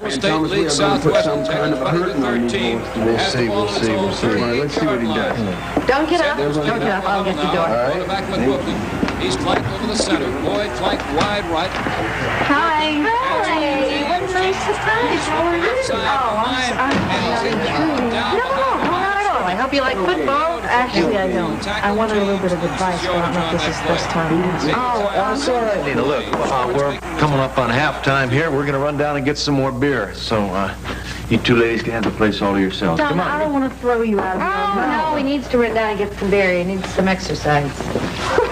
State leads Southwestern 10-13. We'll see. All right, let's see what he does. Don't get up. I'll get the door. All right. Back with Brooklyn. He's flanked over the center. Boyd flanked wide right. Hi. What a nice surprise. How are you? No, not at all. I hope you like football. Actually, I don't. I wanted a little bit of advice, but I don't know if this is the best time to ask. It's all right, Nina. Look, we're coming up on halftime here. We're going to run down and get some more beer. So, you two ladies can have the place all to yourselves. Tom, Come on. I don't want to throw you out. No, he needs to run down and get some beer. He needs some exercise.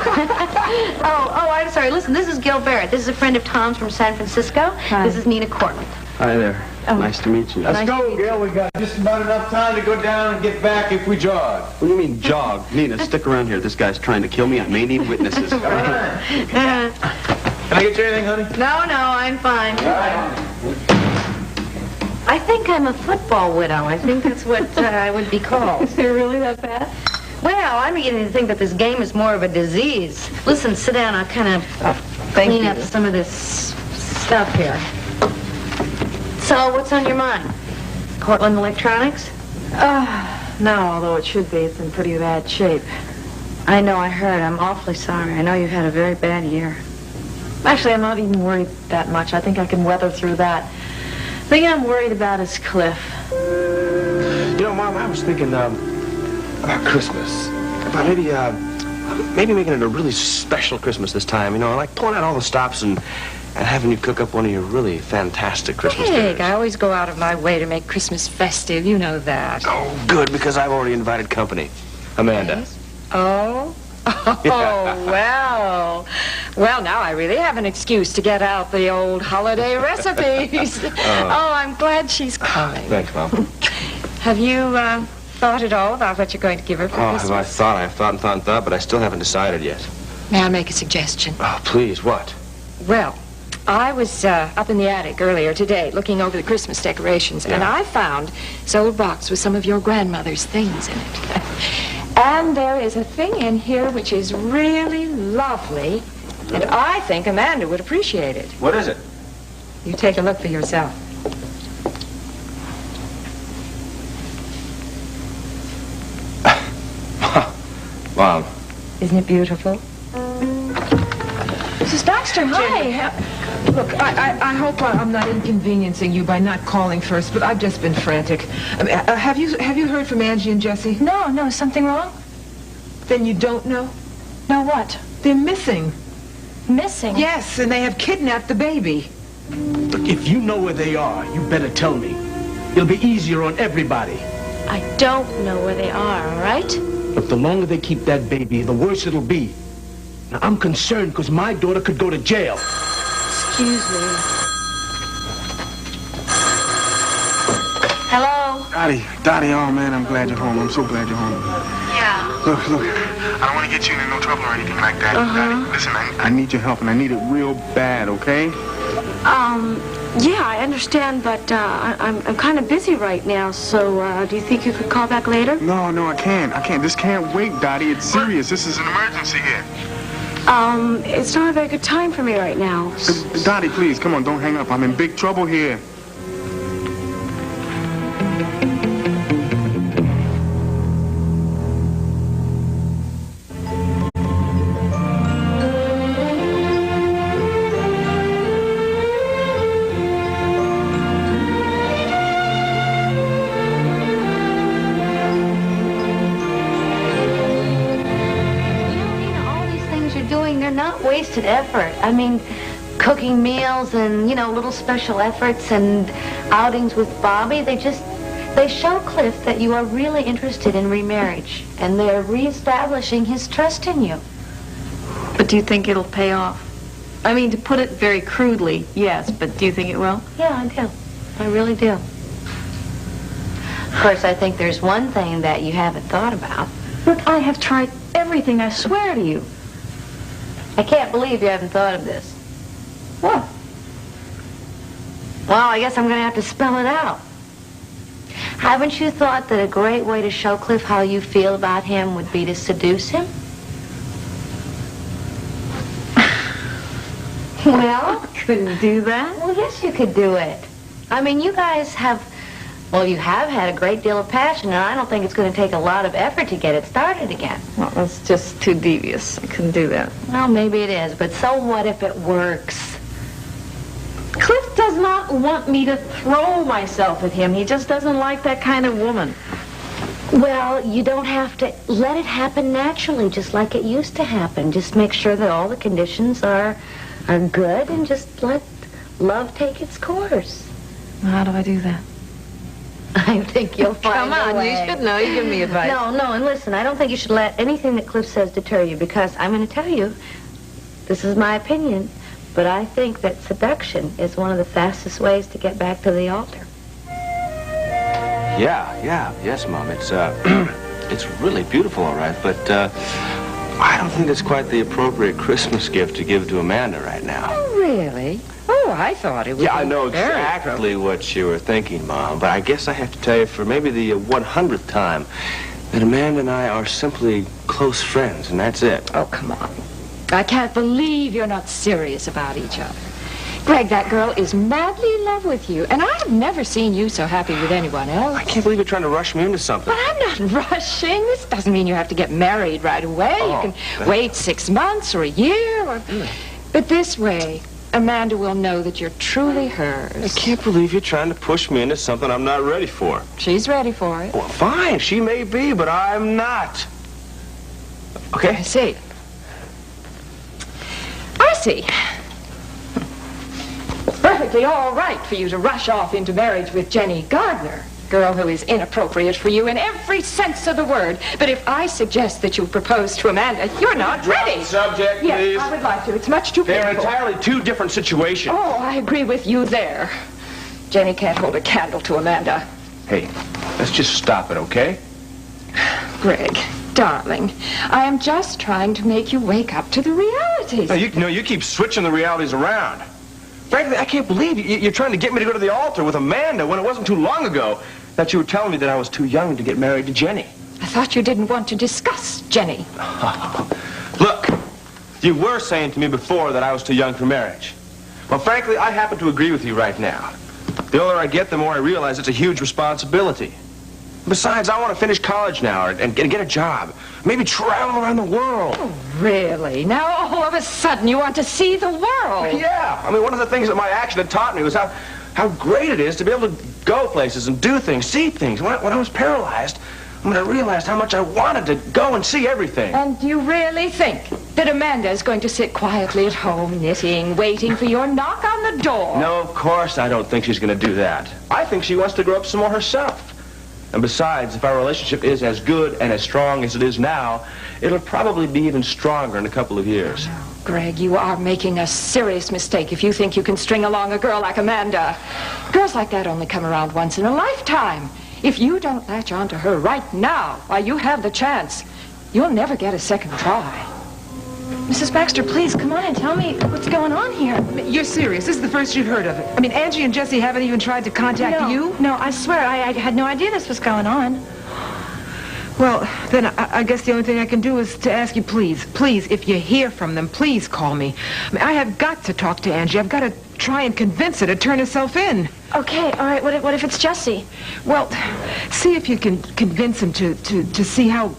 I'm sorry. Listen, this is Gil Barrett. This is a friend of Tom's from San Francisco. Hi. This is Nina Cortlandt. Hi there. Oh. Nice to meet you. Let's go, Gil. We got just about enough time to go down and get back if we jog. What do you mean, jog? Nina, stick around here. This guy's trying to kill me. I may need witnesses. Come on. Can I get you anything, honey? No, I'm fine. I think I'm a football widow. I think that's what I would be called. Is it really that bad? Well, I'm beginning to think that this game is more of a disease. Listen, sit down. I'll kind of clean up some of this stuff here. So, what's on your mind? Cortland Electronics? No, although it should be. It's in pretty bad shape. I know, I heard. I'm awfully sorry. I know you've had a very bad year. Actually, I'm not even worried that much. I think I can weather through that. The thing I'm worried about is Cliff. You know, Mom, I was thinking about Christmas. About maybe making it a really special Christmas this time. You know, like pulling out all the stops and having you cook up one of your really fantastic Christmas dinners. I always go out of my way to make Christmas festive. You know that. Oh, good, because I've already invited company. Amanda. Yes? Oh, well. Well, now I really have an excuse to get out the old holiday recipes. Oh, I'm glad she's coming. Thanks, Mom. Have you thought at all about what you're going to give her for Oh, Christmas? have I thought? I've thought, but I still haven't decided yet. May I make a suggestion? Oh, please, what? Well, I was up in the attic earlier today looking over the Christmas decorations, and I found this old box with some of your grandmother's things in it. And there is a thing in here which is really lovely, and I think Amanda would appreciate it. What is it? You take a look for yourself. Mom. Isn't it beautiful? Mrs. Baxter, hi. Look, I hope I'm not inconveniencing you by not calling first, but I've just been frantic. Have you heard from Angie and Jesse? No, something wrong? Then you don't know? No, what? They're missing. Missing? Yes, and they have kidnapped the baby. Look, if you know where they are, you better tell me. It'll be easier on everybody. I don't know where they are, all right? Look, the longer they keep that baby, the worse it'll be. Now, I'm concerned because my daughter could go to jail. Excuse me. Hello? Dottie, oh man, I'm glad you're home. I'm so glad you're home. Yeah. Look, I don't want to get you into no trouble or anything like that. Dottie, listen, I need your help and I need it real bad, okay? Yeah, I understand, but I'm kind of busy right now, so do you think you could call back later? No, I can't. This can't wait, Dottie. It's serious. This is an emergency here. It's not a very good time for me right now. Dottie, please, come on, don't hang up. I'm in big trouble here. Wasted effort. I mean, cooking meals and, little special efforts and outings with Bobby, they show Cliff that you are really interested in remarriage, and they're reestablishing his trust in you. But do you think it'll pay off? I mean, to put it very crudely, yes, but do you think it will? Yeah, I do. I really do. Of course, I think there's one thing that you haven't thought about. Look, I have tried everything, I swear to you. I can't believe you haven't thought of this. What? Well, I guess I'm going to have to spell it out. Haven't you thought that a great way to show Cliff how you feel about him would be to seduce him? Well, couldn't do that. Well, yes, you could do it. I mean, you guys have, well, you have had a great deal of passion, and I don't think it's going to take a lot of effort to get it started again. Well, that's just too devious. I couldn't do that. Well, maybe it is, but so what if it works? Cliff does not want me to throw myself at him. He just doesn't like that kind of woman. Well, you don't have to let it happen naturally, just like it used to happen. Just make sure that all the conditions are good, and just let love take its course. How do I do that? I think you'll find Come a on, way. you should know. You give me advice. No, and listen, I don't think you should let anything that Cliff says deter you, because I'm going to tell you, this is my opinion, but I think that seduction is one of the fastest ways to get back to the altar. Yes, Mom. It's it's really beautiful, all right, but I don't think it's quite the appropriate Christmas gift to give to Amanda right now. Oh, really? Oh, I thought it was. Yeah, I know exactly what you were thinking, Mom, but I guess I have to tell you for maybe the 100th time that Amanda and I are simply close friends, and that's it. Oh, come on. I can't believe you're not serious about each other. Greg, that girl is madly in love with you, and I have never seen you so happy with anyone else. I can't believe you're trying to rush me into something. But I'm not rushing. This doesn't mean you have to get married right away. Oh, you can wait 6 months or a year. But this way, Amanda will know that you're truly hers. I can't believe you're trying to push me into something I'm not ready for. She's ready for it. Well, fine, she may be, but I'm not. Okay? I see. I see. Perfectly all right for you to rush off into marriage with Jenny Gardner, girl who is inappropriate for you in every sense of the word. But if I suggest that you propose to Amanda, you're not ready. Subject, please. Yes, I would like to. It's much too They're painful. entirely two different situations. Oh, I agree with you there. Jenny can't hold a candle to Amanda. Hey, let's just stop it, okay? Greg, darling, I am just trying to make you wake up to the realities. You keep switching the realities around. Frankly, I can't believe you're trying to get me to go to the altar with Amanda when it wasn't too long ago that you were telling me that I was too young to get married to Jenny. I thought you didn't want to discuss Jenny. Look, you were saying to me before that I was too young for marriage. Well, frankly, I happen to agree with you right now. The older I get, the more I realize it's a huge responsibility. Besides, I want to finish college now and get a job. Maybe travel around the world. Oh, really? Now all of a sudden you want to see the world? Yeah. I mean, one of the things that my action had taught me was how great it is to be able to go places and do things, see things. When I was paralyzed, I realized how much I wanted to go and see everything. And you really think that Amanda is going to sit quietly at home, knitting, waiting for your knock on the door? No, of course I don't think she's going to do that. I think she wants to grow up some more herself. And besides, if our relationship is as good and as strong as it is now, it'll probably be even stronger in a couple of years. Oh, Greg, you are making a serious mistake if you think you can string along a girl like Amanda. Girls like that only come around once in a lifetime. If you don't latch on to her right now, while you have the chance, you'll never get a second try. Mrs. Baxter, please, come on and tell me what's going on here. You're serious. This is the first you've heard of it. I mean, Angie and Jesse haven't even tried to contact you? No, I swear, I had no idea this was going on. Well, then I guess the only thing I can do is to ask you, please, if you hear from them, please call me. I mean, I have got to talk to Angie. I've got to try and convince her to turn herself in. Okay, all right, what if it's Jesse? Well, see if you can convince him to see how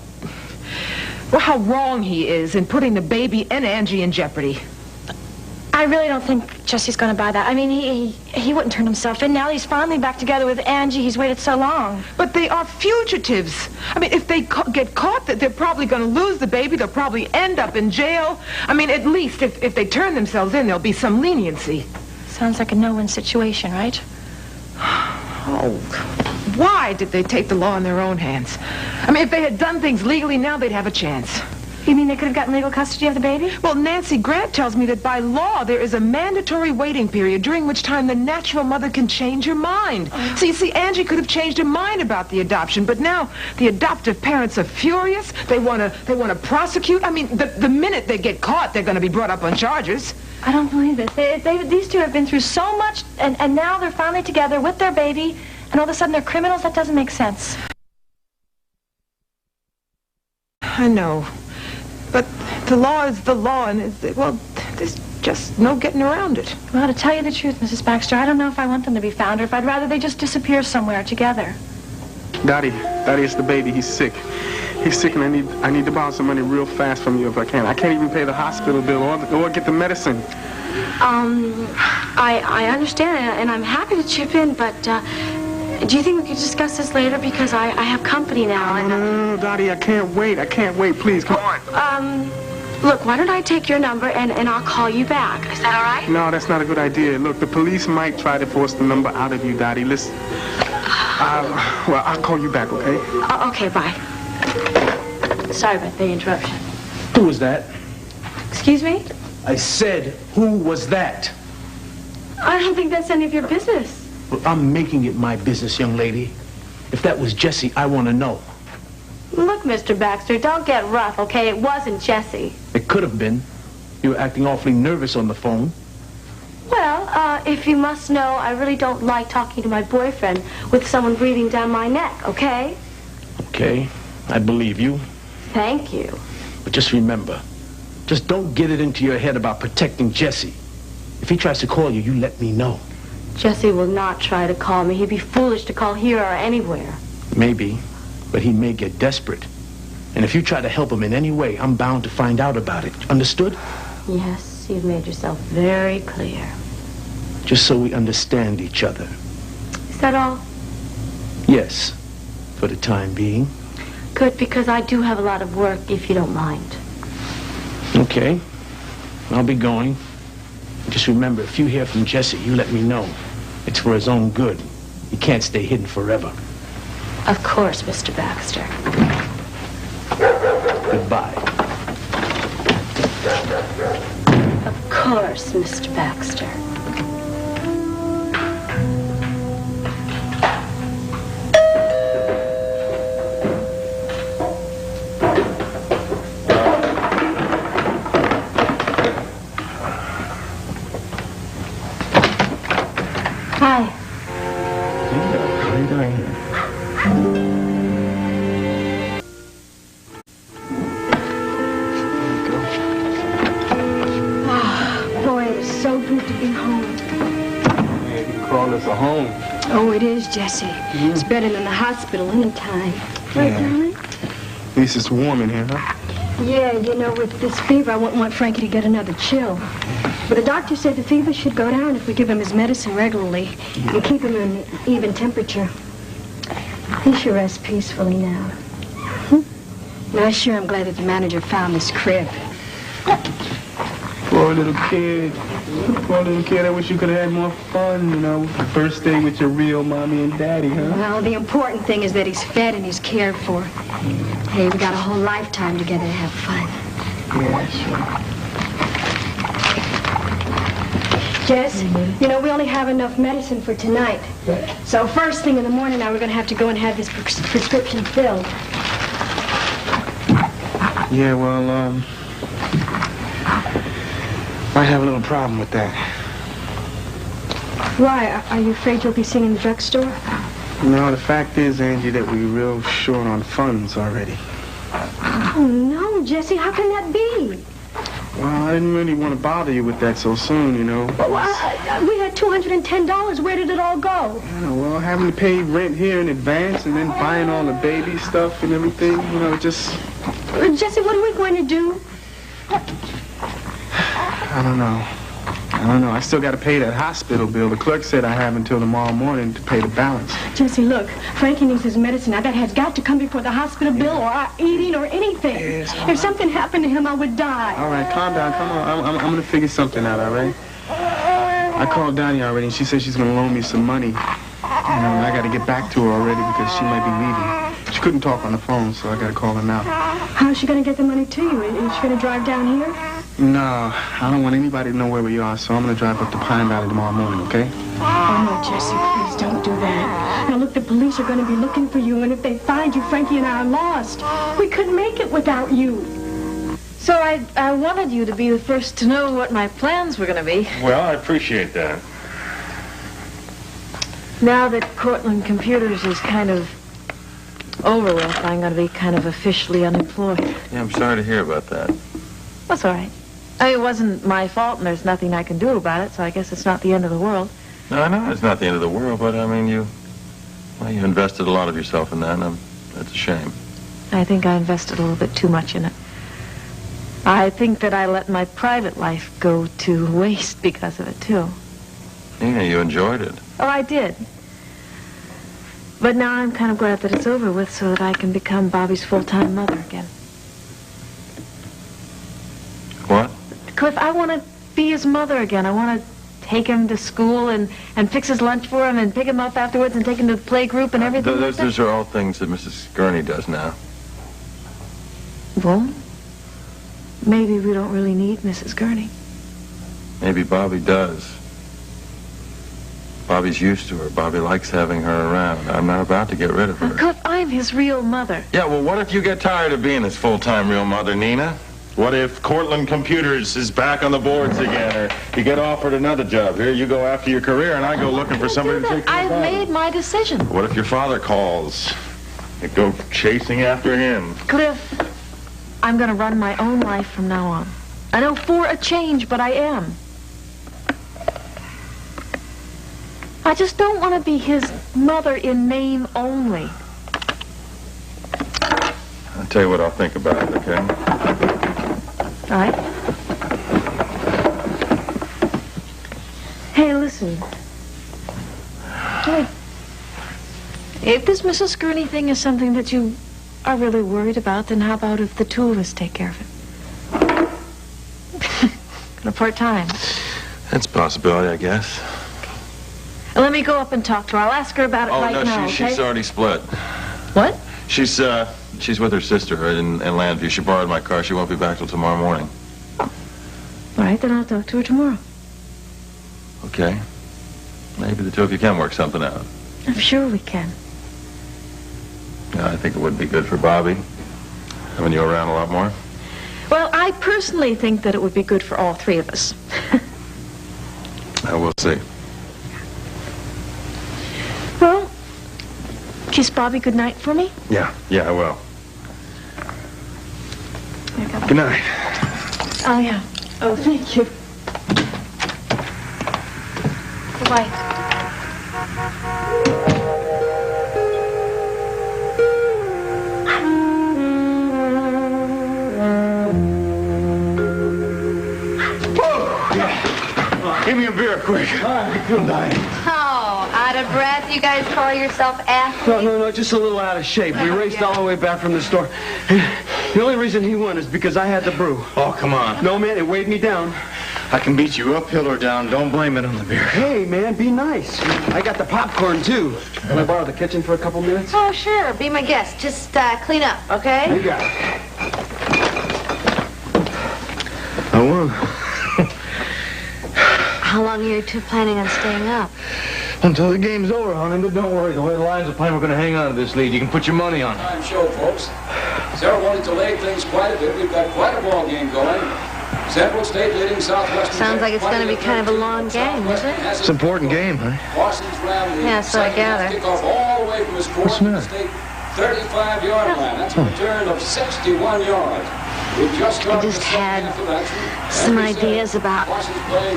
wrong he is in putting the baby and Angie in jeopardy. I really don't think Jesse's going to buy that. I mean, he wouldn't turn himself in. Now he's finally back together with Angie. He's waited so long. But they are fugitives. I mean, if they get caught, they're probably going to lose the baby. They'll probably end up in jail. I mean, at least if they turn themselves in, there'll be some leniency. Sounds like a no-win situation, right? Oh, why did they take the law in their own hands? I mean, if they had done things legally, now they'd have a chance. You mean they could have gotten legal custody of the baby? Well, Nancy Grant tells me that by law, there is a mandatory waiting period during which time the natural mother can change her mind. So you see, Angie could have changed her mind about the adoption, but now the adoptive parents are furious. They want to prosecute. I mean, the minute they get caught, they're going to be brought up on charges. I don't believe it. These two have been through so much, and now they're finally together with their baby, and all of a sudden they're criminals? That doesn't make sense. I know. But the law is the law, and well, this just no getting around it. Well, to tell you the truth, Mrs. Baxter, I don't know if I want them to be found or if I'd rather they just disappear somewhere together. Daddy, it's the baby. He's sick. He's sick, and I need to borrow some money real fast from you if I can. I can't even pay the hospital bill or get the medicine. I understand, and I'm happy to chip in, but do you think we could discuss this later? Because I have company now. And, No, Daddy, I can't wait. Please, come on. Look, why don't I take your number and I'll call you back? Is that all right? No, that's not a good idea. Look, the police might try to force the number out of you, Daddy. Listen. Well, I'll call you back, okay? Okay, bye. Sorry about the interruption. Who was that? Excuse me? I said, who was that? I don't think that's any of your business. Well, I'm making it my business, young lady. If that was Jesse, I want to know. Look, Mr. Baxter, don't get rough, okay? It wasn't Jesse. It could have been. You were acting awfully nervous on the phone. Well, if you must know, I really don't like talking to my boyfriend with someone breathing down my neck, okay? Okay, I believe you. Thank you. But just remember, just don't get it into your head about protecting Jesse. If he tries to call you, you let me know. Jesse will not try to call me. He'd be foolish to call here or anywhere. Maybe, but he may get desperate. And if you try to help him in any way, I'm bound to find out about it. Understood? Yes, you've made yourself very clear. Just so we understand each other. Is that all? Yes, for the time being. Good, because I do have a lot of work, if you don't mind. Okay, I'll be going. Just remember, if you hear from Jesse, you let me know. It's for his own good. He can't stay hidden forever. Of course, Mr. Baxter. Goodbye. Of course, Mr. Baxter. Hi. What are you doing here? Boy, it is so good to be home. Yeah, you can call this a home. Oh, it is, Jesse. It's better than the hospital anytime. Right, darling? At least it's warm in here, huh? Yeah, you know, with this fever, I wouldn't want Frankie to get another chill. But the doctor said the fever should go down if we give him his medicine regularly and keep him in even temperature. He should rest peacefully now. And I sure am glad that the manager found this crib. Poor little kid. Poor little kid. I wish you could have had more fun, you know. First day with your real mommy and daddy, huh? Well, the important thing is that he's fed and he's cared for. Hey, we got a whole lifetime together to have fun. Yeah, sure. Jess, you know, we only have enough medicine for tonight. So first thing in the morning now, we're going to have to go and have this prescription filled. Yeah, well, might have a little problem with that. Why? Are you afraid you'll be seen in the drugstore? No, the fact is, Angie, that we're real short on funds already. Oh, no, Jesse, how can that be? Well, I didn't really want to bother you with that so soon, you know. Well, we had $210. Where did it all go? Yeah, well, having to pay rent here in advance and then buying all the baby stuff and everything, you know, just... Jesse, what are we going to do? I don't know. I still got to pay that hospital bill. The clerk said I have until tomorrow morning to pay the balance. Jesse, look, Frankie needs his medicine. Now, that has got to come before the hospital bill or our eating or anything. Yes, if something happened to him, I would die. All right, calm down. Come on. I'm going to figure something out, all right? I called Donnie already, and she said she's going to loan me some money. You know, I got to get back to her already because she might be leaving. She couldn't talk on the phone, so I got to call her now. How's she going to get the money to you? Is she going to drive down here? No, I don't want anybody to know where we are, so I'm going to drive up to Pine Valley tomorrow morning, okay? Oh, no, Jesse, please don't do that. Now, look, the police are going to be looking for you, and if they find you, Frankie and I are lost. We couldn't make it without you. So I wanted you to be the first to know what my plans were going to be. Well, I appreciate that. Now that Cortland Computers is kind of over with, I'm going to be kind of officially unemployed. Yeah, I'm sorry to hear about that. That's all right. It wasn't my fault, and there's nothing I can do about it, so I guess it's not the end of the world. No, I know it's not the end of the world, but, I mean, you invested a lot of yourself in that, and that's a shame. I think I invested a little bit too much in it. I think that I let my private life go to waste because of it, too. Yeah, you enjoyed it. Oh, I did. But now I'm kind of glad that it's over with so that I can become Bobby's full-time mother again. What? Cliff, I want to be his mother again. I want to take him to school and fix his lunch for him and pick him up afterwards and take him to the play group and everything. Those are all things that Mrs. Gurney does now. Well, maybe we don't really need Mrs. Gurney. Maybe Bobby does. Bobby's used to her. Bobby likes having her around. I'm not about to get rid of her. Cliff, I'm his real mother. Yeah, well, what if you get tired of being his full-time real mother, Nina? What if Cortland Computers is back on the boards again, or you get offered another job? Here you go after your career, and I go looking for somebody to take care of I've made my decision. What if your father calls? You go chasing after him. Cliff, I'm going to run my own life from now on. I know for a change, but I am. I just don't want to be his mother in name only. I'll tell you what I'll think about it, okay? All right. Hey, listen. Hey, if this Mrs. Gurney thing is something that you are really worried about, then how about if the two of us take care of it? Part-time. That's a possibility, I guess. Let me go up and talk to her. I'll ask her about it right now, okay? She's already split. What? She's with her sister in Landview. She borrowed my car. She won't be back till tomorrow morning. All right, then I'll talk to her tomorrow. Okay. Maybe the two of you can work something out. I'm sure we can. Yeah, I think it would be good for Bobby, having you around a lot more. Well, I personally think that it would be good for all three of us. We'll see. Well, kiss Bobby goodnight for me? Yeah, I will. Good night. Oh, yeah. Oh, thank you. Goodbye. Give me a beer, quick. I feel dying. Oh, out of breath? You guys call yourself athletes? No, just a little out of shape. We raced all the way back from the store. The only reason he won is because I had the brew. Oh, come on. No, man, it weighed me down. I can beat you uphill or down. Don't blame it on the beer. Hey, man, be nice. I got the popcorn, too. Can I borrow the kitchen for a couple minutes? Oh, sure. Be my guest. Just clean up, okay? You got it. I won. How long are you two planning on staying up? Until the game's over, honey, but don't worry. The way the Lions are playing, we're going to hang on to this lead. You can put your money on it. Time show, folks. Ceremony delayed things quite a bit. We've got quite a ball game going. Central State leading Southwestern. Sounds like it's going to be kind of a long game, is it? It's an important game, honey. Yeah, so I gather. Kickoff all the way from his course to the state 35-yard line. That's a return of 61 yards. I just had some ideas about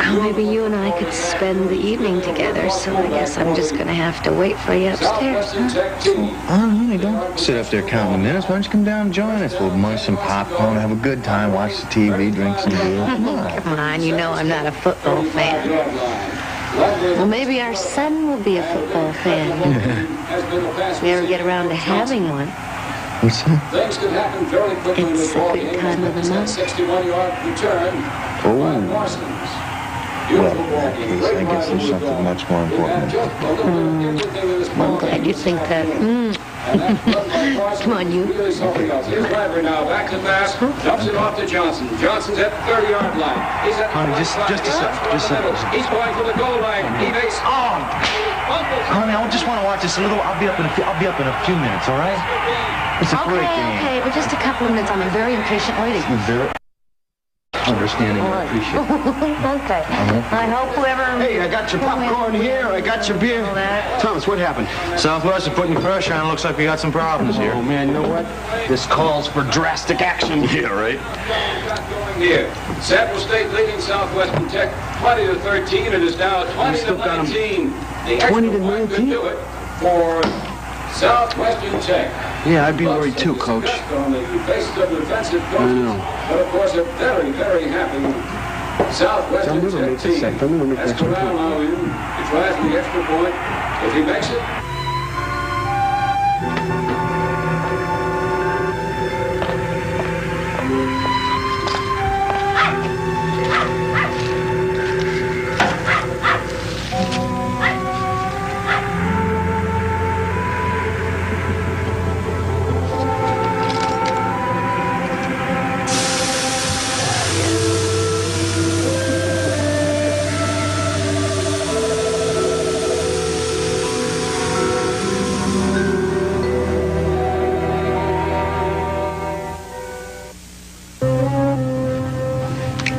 how maybe you and I could spend the evening together, so I guess I'm just going to have to wait for you upstairs, huh? Honey, don't sit up there counting the minutes. Why don't you come down and join us? We'll munch some popcorn, have a good time, watch the TV, drink some beer. Come on, you know I'm not a football fan. Well, maybe our son will be a football fan. If we ever get around to having one. What's that? Things could happen fairly quickly in It's the ball a good game. time of the month. 61-yard return. Ryan Parsons. Well, in that case, I guess there's something much more important. I'm glad you think that. Come on, you. Here's Lavery now, back to pass. Dumps it off to Johnson. Johnson's at the 30-yard line. He's at Honey, just a second. Just a second. He's going for the goal line. He makes. Honey, I just want to watch this a little. I'll be up in a few minutes, all right? It's a great game. Okay, but just a couple of minutes. I'm a very impatient lady. All understanding. I appreciate it. Okay. I hope whoever... Hey, I got your popcorn here. I got your beer. Thomas, what happened? Southwest are putting pressure on. Looks like we got some problems here. Oh, man, you know what? This calls for drastic action. Yeah, right. Here, Central State leading Southwestern Tech 20-13. It is now 20-19. The extra point could do it for Southwestern Tech. Yeah, I'd be worried too, Coach. On the faces of the defensive coaches, but of course a very, very happy Southwestern Tech team. Escobar now in to try for the extra point. If he makes it.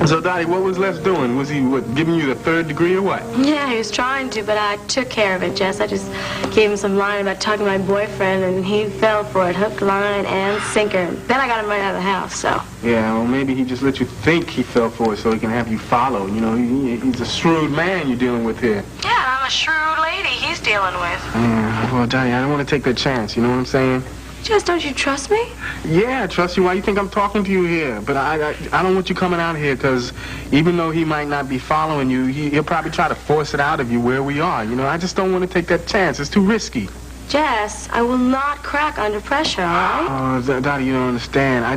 So, Dottie, what was Les doing? Was he, giving you the third degree or what? Yeah, he was trying to, but I took care of it, Jess. I just gave him some line about talking to my boyfriend, and he fell for it, hook, line, and sinker. Then I got him right out of the house, so. Yeah, well, maybe he just let you think he fell for it so he can have you follow. You know, he's a shrewd man you're dealing with here. Yeah, I'm a shrewd lady he's dealing with. Yeah, well, Dottie, I don't want to take that chance. You know what I'm saying? Jess, don't you trust me? Yeah, I trust you. Why you think I'm talking to you here? But I don't want you coming out here because even though he might not be following you, he'll probably try to force it out of you where we are. You know, I just don't want to take that chance. It's too risky. Jess, I will not crack under pressure, all right? Oh, Dottie, you don't understand. I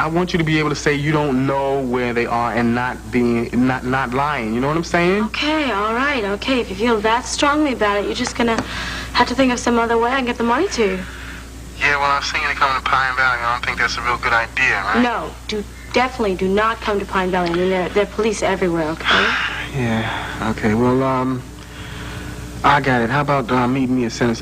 want you to be able to say you don't know where they are and not lying. You know what I'm saying? Okay, all right, okay. If you feel that strongly about it, you're just gonna have to think of some other way I can get the money to you. Yeah, well, I was thinking of coming to Pine Valley. I don't think that's a real good idea, right? No, definitely do not come to Pine Valley. I mean, there are police everywhere, okay? Yeah, okay. Well, I got it. How about meeting me in Center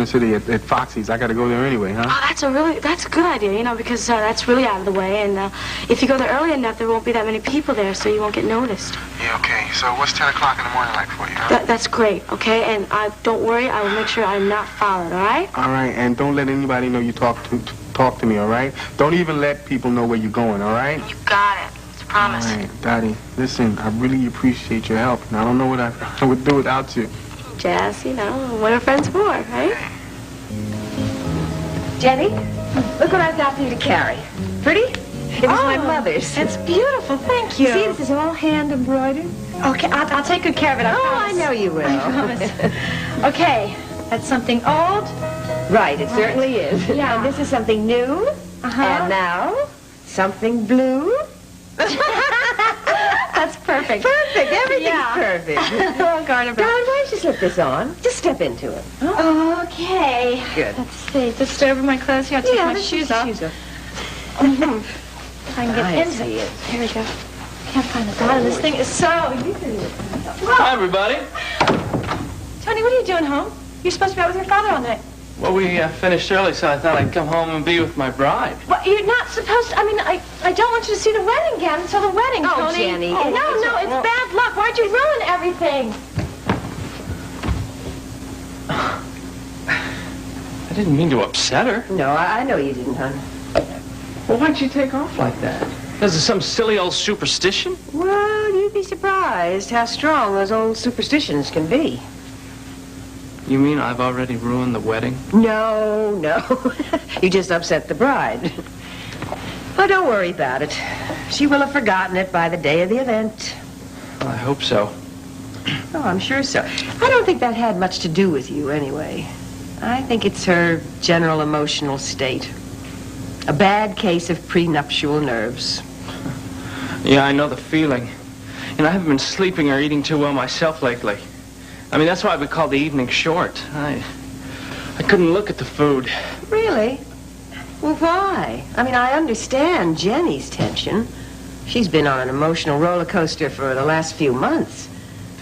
City at Foxy's? I got to go there anyway, huh? Oh, that's a good idea, you know, because that's really out of the way. And if you go there early enough, there won't be that many people there, so you won't get noticed. Yeah, okay. So what's 10 o'clock in the morning like for you, huh? That's great, okay? And don't worry, I will make sure I'm not followed, all right? All right, and don't let anybody know you talk to me, all right? Don't even let people know where you're going, all right? You got it. It's a promise. All right, Dottie, listen, I really appreciate your help, and I don't know what I would do without you. Jess, you know, what are friends for, right? Jenny, look what I've got for you to carry. Pretty? It was my mother's. It's beautiful, thank you. See, this is all hand embroidered. Okay, I'll take good care of it, I promise. I know you will. I promise. Okay, that's something old. Right, it certainly is. Yeah. And this is something new. And now, something blue. That's perfect. Perfect, everything's perfect. Oh, Garner Brown. Don, why don't you slip this on? Just step into it. Okay. Good. Let's see, just over my clothes here. I'll take my shoes off. If I can get into it. Here we go. Can't find the bottom. This thing is so... Hi, everybody. Tony, what are you doing home? You're supposed to be out with your father all night. Well, we finished early, so I thought I'd come home and be with my bride. Well, you're not supposed to... I mean, I don't want you to see the wedding gown until the wedding, Oh, Tony. Jenny. Oh, no, it's bad luck. Why'd you ruin everything? I didn't mean to upset her. No, I know you didn't, hon. Well, why'd she take off like that? Is it some silly old superstition? Well, you'd be surprised how strong those old superstitions can be. You mean I've already ruined the wedding? No. You just upset the bride. Oh, don't worry about it. She will have forgotten it by the day of the event. Well, I hope so. Oh, I'm sure so. I don't think that had much to do with you, anyway. I think it's her general emotional state. A bad case of prenuptial nerves. Yeah, I know the feeling. You know, I haven't been sleeping or eating too well myself lately. I mean, that's why we called the evening short. I couldn't look at the food. Really? Well, why? I mean, I understand Jenny's tension. She's been on an emotional roller coaster for the last few months.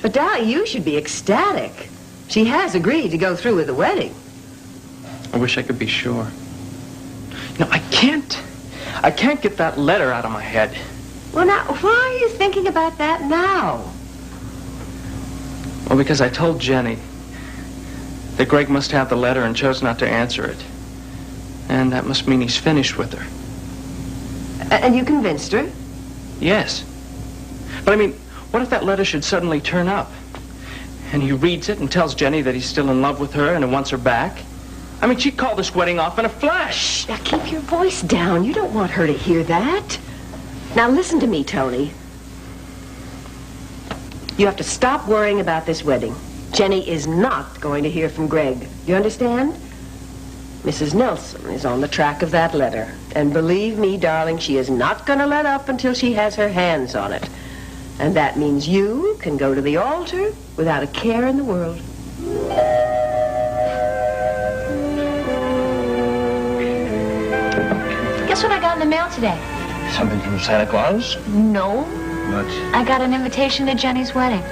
But, Dolly, you should be ecstatic. She has agreed to go through with the wedding. I wish I could be sure. You know, I can't get that letter out of my head. Well, now, why are you thinking about that now? Well, because I told Jenny that Greg must have the letter and chose not to answer it. And that must mean he's finished with her. And you convinced her? Yes. But I mean, what if that letter should suddenly turn up? And he reads it and tells Jenny that he's still in love with her and wants her back? I mean, she'd call this wedding off in a flash. Shh, now keep your voice down. You don't want her to hear that. Now listen to me, Tony. You have to stop worrying about this wedding. Jenny is not going to hear from Greg. You understand? Mrs. Nelson is on the track of that letter. And believe me, darling, she is not going to let up until she has her hands on it. And that means you can go to the altar without a care in the world. Guess what I got in the mail today? Something from Santa Claus? No. What? I got an invitation to Jenny's wedding.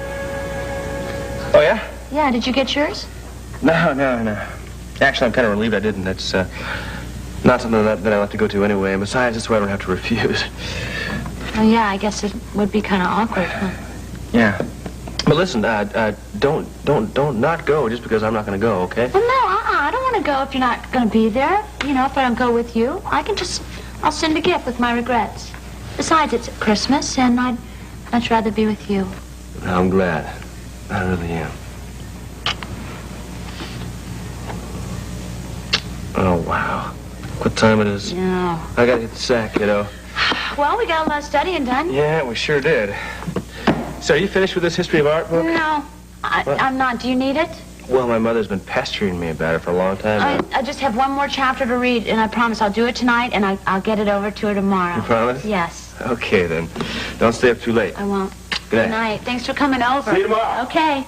Oh, yeah? Yeah, did you get yours? No. Actually, I'm kind of relieved I didn't. That's not something that I like to go to anyway. And besides, this way I don't have to refuse. Oh, yeah, I guess it would be kind of awkward, huh? Yeah. But listen, don't not go just because I'm not going to go, okay? Well, no, I don't want to go if you're not going to be there. You know, if I don't go with you, I'll send a gift with my regrets. Besides, it's Christmas, and I'd much rather be with you. I'm glad. I really am. Oh, wow. What time it is? No. I gotta hit the sack, kiddo. Well, we got a lot of studying done. Yeah, we sure did. So, are you finished with this history of art book? No, I'm not. Do you need it? Well, my mother's been pestering me about it for a long time now. I just have one more chapter to read, and I promise I'll do it tonight, and I'll get it over to her tomorrow. You promise? Yes. Okay, then. Don't stay up too late. I won't. Good night. Good night. Thanks for coming over. See you tomorrow. Okay.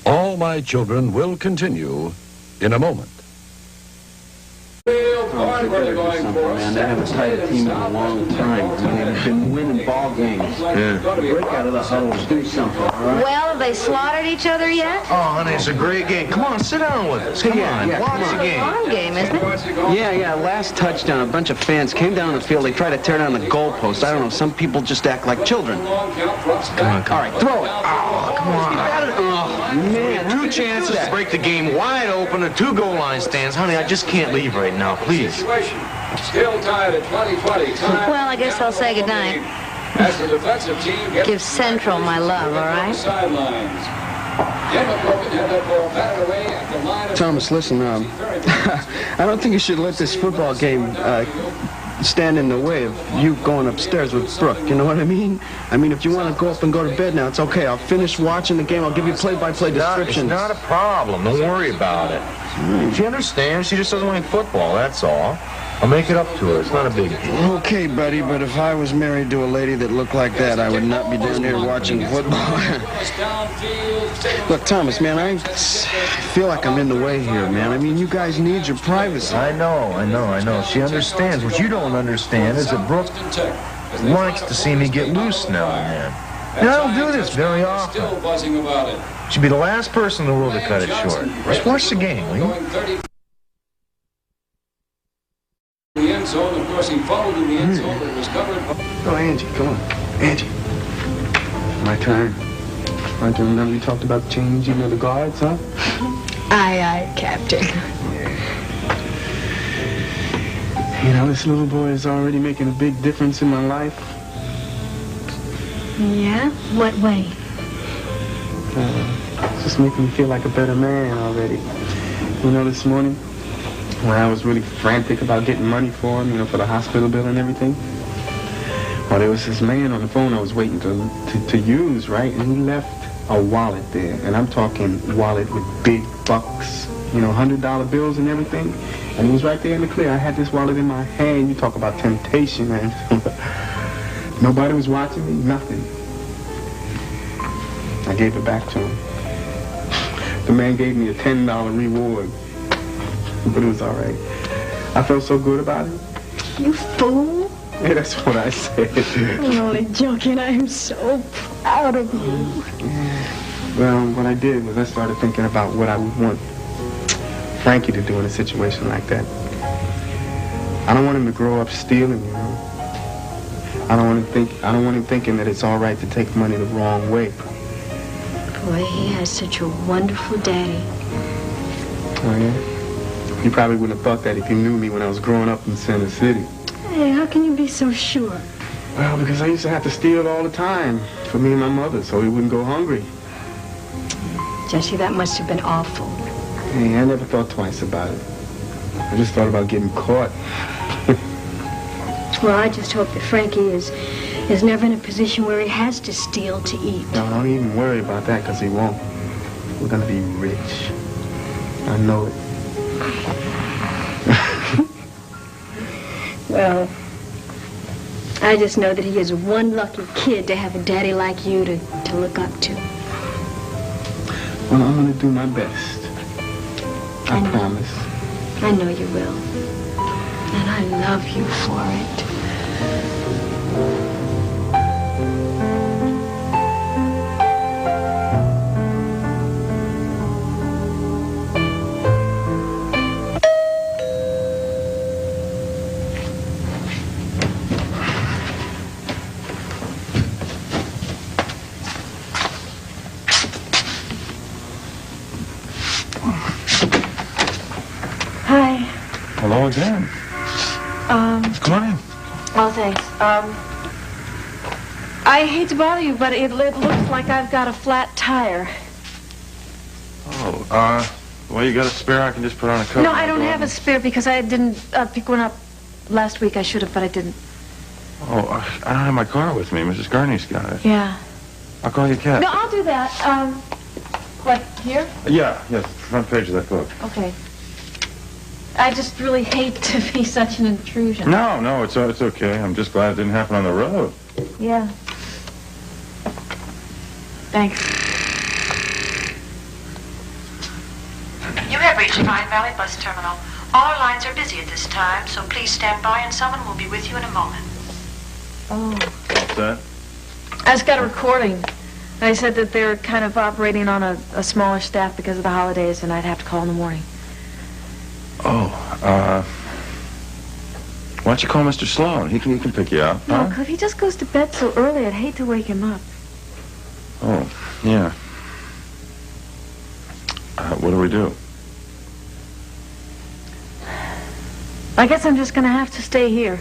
All My Children will continue in a moment. Man, they haven't tied a team in a long time. I mean, they've been winning ball games. Yeah. Break out of the huddle, do something, all right? Well, have they slaughtered each other yet? Oh, honey, it's a great game. Come on, sit down with us. Come on, watch the game. Fun game, isn't it? Yeah, last touchdown, a bunch of fans came down the field. They tried to tear down the goalpost. I don't know, some people just act like children. Come on. All right, throw it. Oh, come on. Oh, man, Two chances to break the game wide open and 2 goal line stands. Honey, I just can't leave right now, please. Still tied at 20-20. Time. Well, I guess I'll say goodnight. As the defensive team gets Give Central my love, all right? Sidelines. Had that ball batted away at the line of Thomas, listen, I don't think you should let this football game stand in the way of you going upstairs with Brooke. You know what I mean? I mean, if you want to go up and go to bed now, it's okay. I'll finish watching the game. I'll give you play-by-play descriptions. It's not a problem. Don't worry about it. She understands. She just doesn't like football, that's all. I'll make it up to her. It's not a big deal. Okay, buddy, but if I was married to a lady that looked like that, I would not be down here watching football. Look, Thomas, man, I feel like I'm in the way here, man. I mean, you guys need your privacy. I know. She understands. What you don't understand is that Brooke likes to see me get loose now and then. And I don't do this very often. She'd be the last person in the world to cut it short. Just watch the game, will you? the end zone. Of course, he followed in the end zone, but was covered. Oh, Angie, come on. Angie. My turn. Remember you talked about changing of the guards, huh? Aye, Captain. You know, this little boy is already making a big difference in my life. Yeah? What way? It's just making me feel like a better man already. You know, this morning, when I was really frantic about getting money for him, you know, for the hospital bill and everything, well, there was this man on the phone I was waiting to use, right? And he left a wallet there. And I'm talking wallet with big bucks, you know, $100 bills and everything. And he was right there in the clear. I had this wallet in my hand. You talk about temptation, man. Nobody was watching me, nothing. I gave it back to him. The man gave me a $10 reward. But it was all right. I felt so good about it. You fool. Yeah, that's what I said. I'm only joking. I am so proud of you. Well, what I did was I started thinking about what I would want Frankie to do in a situation like that. I don't want him to grow up stealing, you know. I don't want him thinking that it's all right to take money the wrong way. Boy, he has such a wonderful daddy. Oh, yeah? He probably wouldn't have thought that if he knew me when I was growing up in Center City. Hey, how can you be so sure? Well, because I used to have to steal all the time for me and my mother so he wouldn't go hungry. Jesse, that must have been awful. Hey, I never thought twice about it. I just thought about getting caught. Well, I just hope that Frankie is never in a position where he has to steal to eat. No, don't even worry about that, because he won't. We're going to be rich. I know it. Well, I just know that he is one lucky kid to have a daddy like you to look up to. Well, I'm going to do my best. I promise. I know you will. And I love you for it. Hi. Hello again. Come on in. Oh, thanks. I hate to bother you, but it looks like I've got a flat tire. Oh, well, you got a spare? I can just put on a coat. No, I don't have a spare because I didn't pick one up last week. I should have, but I didn't. Oh, I don't have my car with me. Mrs. Gurney's got it. Yeah. I'll call you a cab. No, I'll do that. What, here? Yeah, yes, front page of that book. Okay. I just really hate to be such an intrusion. No, it's okay. I'm just glad it didn't happen on the road. Yeah. Thanks. You have reached Pine Valley Bus Terminal. All our lines are busy at this time, so please stand by and someone will be with you in a moment. Oh. What's that? I just got a recording. They said that they're kind of operating on a smaller staff because of the holidays, and I'd have to call in the morning. Oh, why don't you call Mr. Sloan? He can pick you up, No, huh? if he just goes to bed so early, I'd hate to wake him up. Oh, yeah. What do we do? I guess I'm just gonna have to stay here.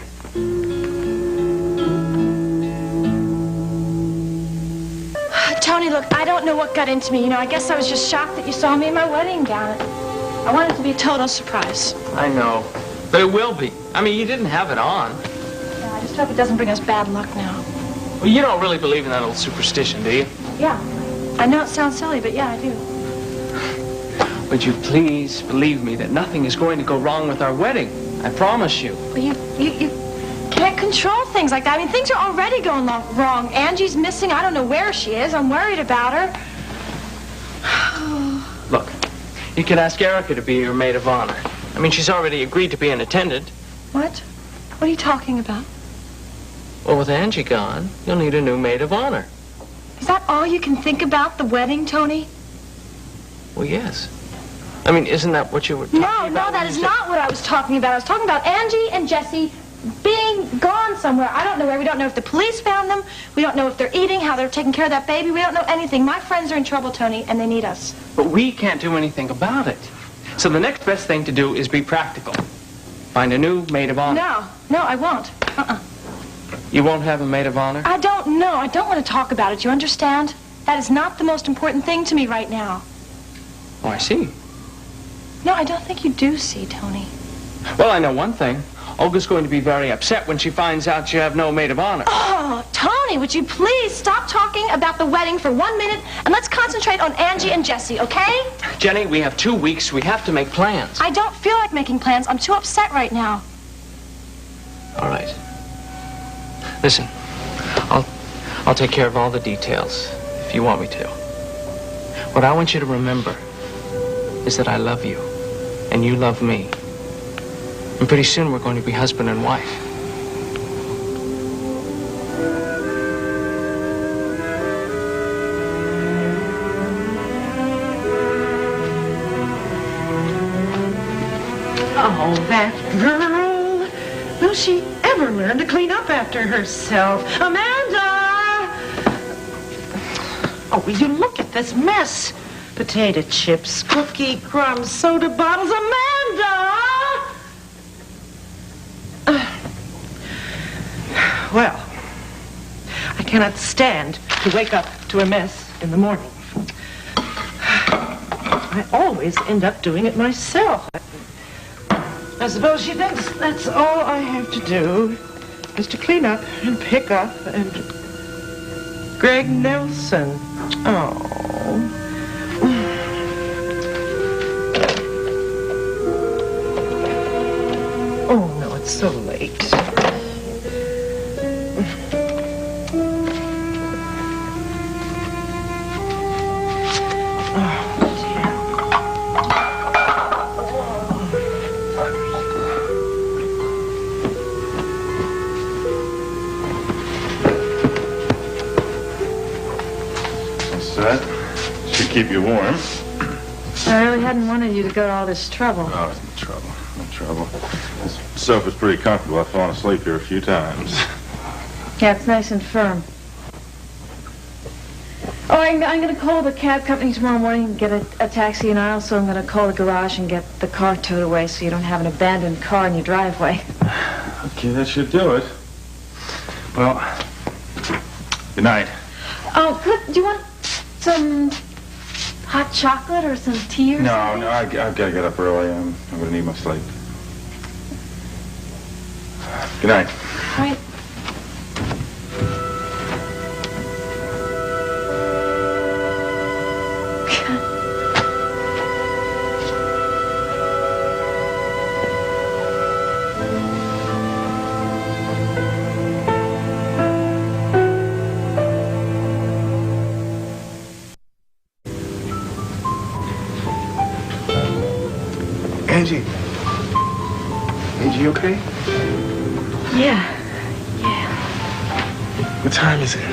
Tony, look, I don't know what got into me. You know, I guess I was just shocked that you saw me in my wedding gown. I wanted it to be a total surprise. I know. But it will be. I mean, you didn't have it on. Yeah, I just hope it doesn't bring us bad luck now. Well, you don't really believe in that old superstition, do you? Yeah. I know it sounds silly, but yeah, I do. Would you please believe me that nothing is going to go wrong with our wedding? I promise you. But you can't control things like that. I mean, things are already going wrong. Angie's missing. I don't know where she is. I'm worried about her. Look, you can ask Erica to be your maid of honor. I mean, she's already agreed to be an attendant. What? What are you talking about? Well, with Angie gone, you'll need a new maid of honor. Is that all you can think about, the wedding, Tony? Well, yes. I mean, isn't that what you were talking about? No, that is not what I was talking about. I was talking about Angie and Jesse being gone somewhere. I don't know where. We don't know if the police found them. We don't know if they're eating, how they're taking care of that baby. We don't know anything. My friends are in trouble, Tony, and they need us. But we can't do anything about it. So the next best thing to do is be practical. Find a new maid of honor. No, I won't. You won't have a maid of honor? I don't know. I don't want to talk about it. You understand? That is not the most important thing to me right now. Oh, I see. No, I don't think you do see, Tony. Well, I know one thing. Olga's going to be very upset when she finds out you have no maid of honor. Oh, Tony, would you please stop talking about the wedding for 1 minute and let's concentrate on Angie and Jesse, okay? Jenny, we have 2 weeks. We have to make plans. I don't feel like making plans. I'm too upset right now. All right. Listen, I'll take care of all the details if you want me to. What I want you to remember is that I love you, and you love me. And pretty soon we're going to be husband and wife. Oh, that girl. Will she ever learn to clean up after herself? Amanda! Oh, will you look at this mess? Potato chips, cookie crumbs, soda bottles. Amanda! Well, I cannot stand to wake up to a mess in the morning. I always end up doing it myself. I suppose she thinks that's all I have to do is to clean up and pick up and... Greg Nelson. Oh. Oh, no, it's so late. Should keep you warm. I really hadn't wanted you to go to all this trouble. Oh, it's no trouble. No trouble. This sofa's pretty comfortable. I've fallen asleep here a few times. Yeah, it's nice and firm. Oh, I'm going to call the cab company tomorrow morning and get a taxi, and I also am going to call the garage and get the car towed away so you don't have an abandoned car in your driveway. Okay, that should do it. Well, good night. Oh, do you want some hot chocolate or some tea or something? No, I've got to get up early. I'm going to need my sleep. Good night. All right. Angie. Angie, you okay? Yeah. What time is it?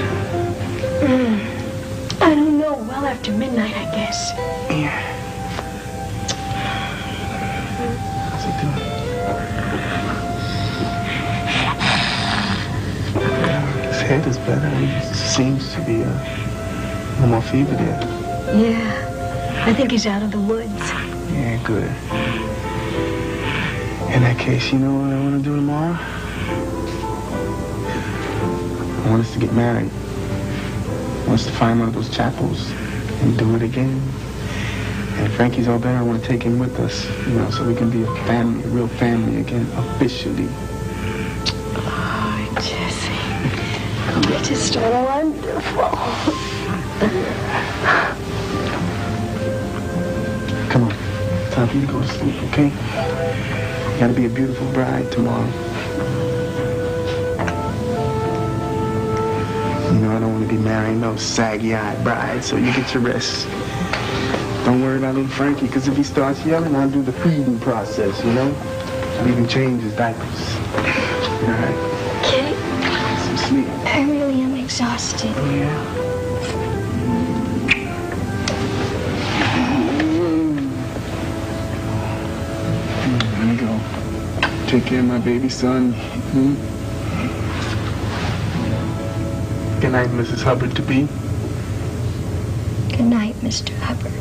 I don't know. Well after midnight, I guess. Yeah. How's he doing? His head is better. He seems to be no more fever there. Yeah. I think he's out of the woods. Yeah, good. In that case, you know what I want to do tomorrow? I want us to get married. I want us to find one of those chapels and do it again. And if Frankie's all better, I want to take him with us, you know, so we can be a family, a real family again, officially. Oh, Jesse. You're just wonderful. Come on. Time for you to go to sleep, okay? You gotta be a beautiful bride tomorrow. You know, I don't want to be marrying no saggy-eyed bride, so you get your rest. Don't worry about little Frankie, because if he starts yelling, I'll do the feeding process, you know? I'll even change his diapers. All right? Kitty, some sleep. I really am exhausted. Yeah. Let me go. Take care of my baby son. Good night, Mrs. Hubbard-to-be. Good night, Mr. Hubbard.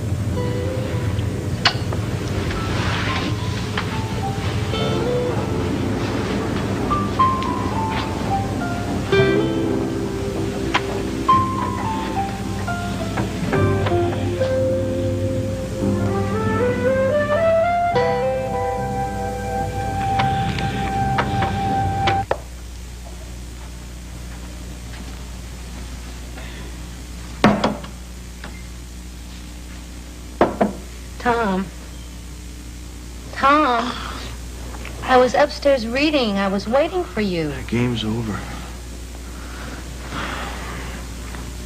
Tom, I was upstairs reading. I was waiting for you. The game's over.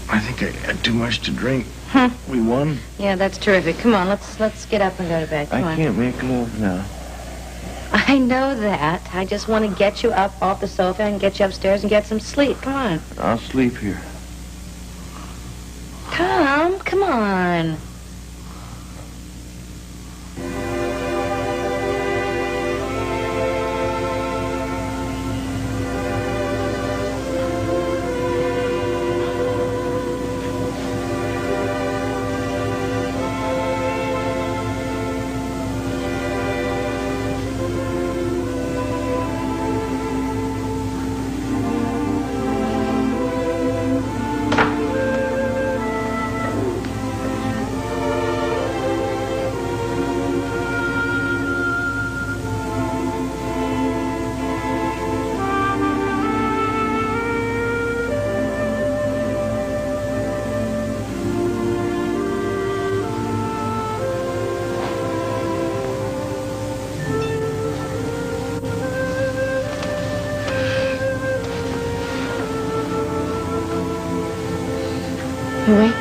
I think I had too much to drink. We won? Yeah, that's terrific. Come on, let's get up and go to bed. Come on. I can't make a move now. I know that. I just want to get you up off the sofa and get you upstairs and get some sleep. Come on. I'll sleep here. Come on. You awake?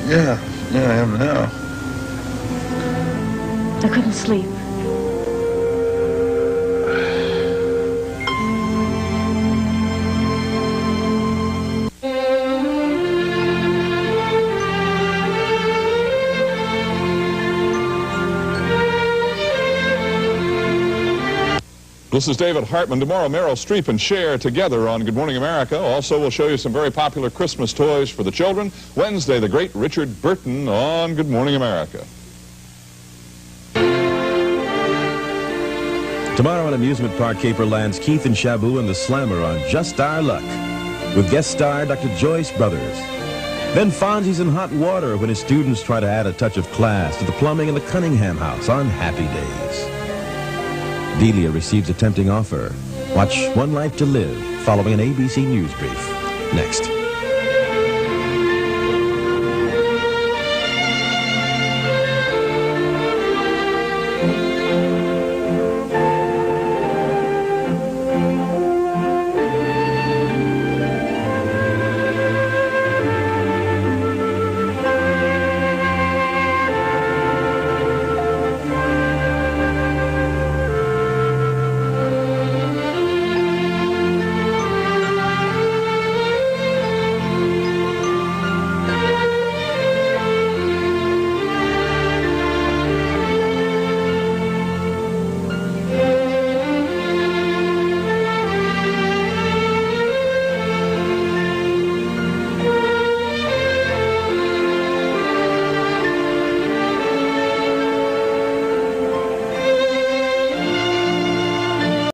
Yeah, I am now. I couldn't sleep. This is David Hartman. Tomorrow, Meryl Streep and Cher together on Good Morning America. Also, we'll show you some very popular Christmas toys for the children. Wednesday, the great Richard Burton on Good Morning America. Tomorrow on Amusement Park Caper lands Keith and Shabu and the Slammer on Just Our Luck, with guest star Dr. Joyce Brothers. Then Fonzie's in hot water when his students try to add a touch of class to the plumbing in the Cunningham house on Happy Days. Delia receives a tempting offer. Watch One Life to Live following an ABC News brief. Next.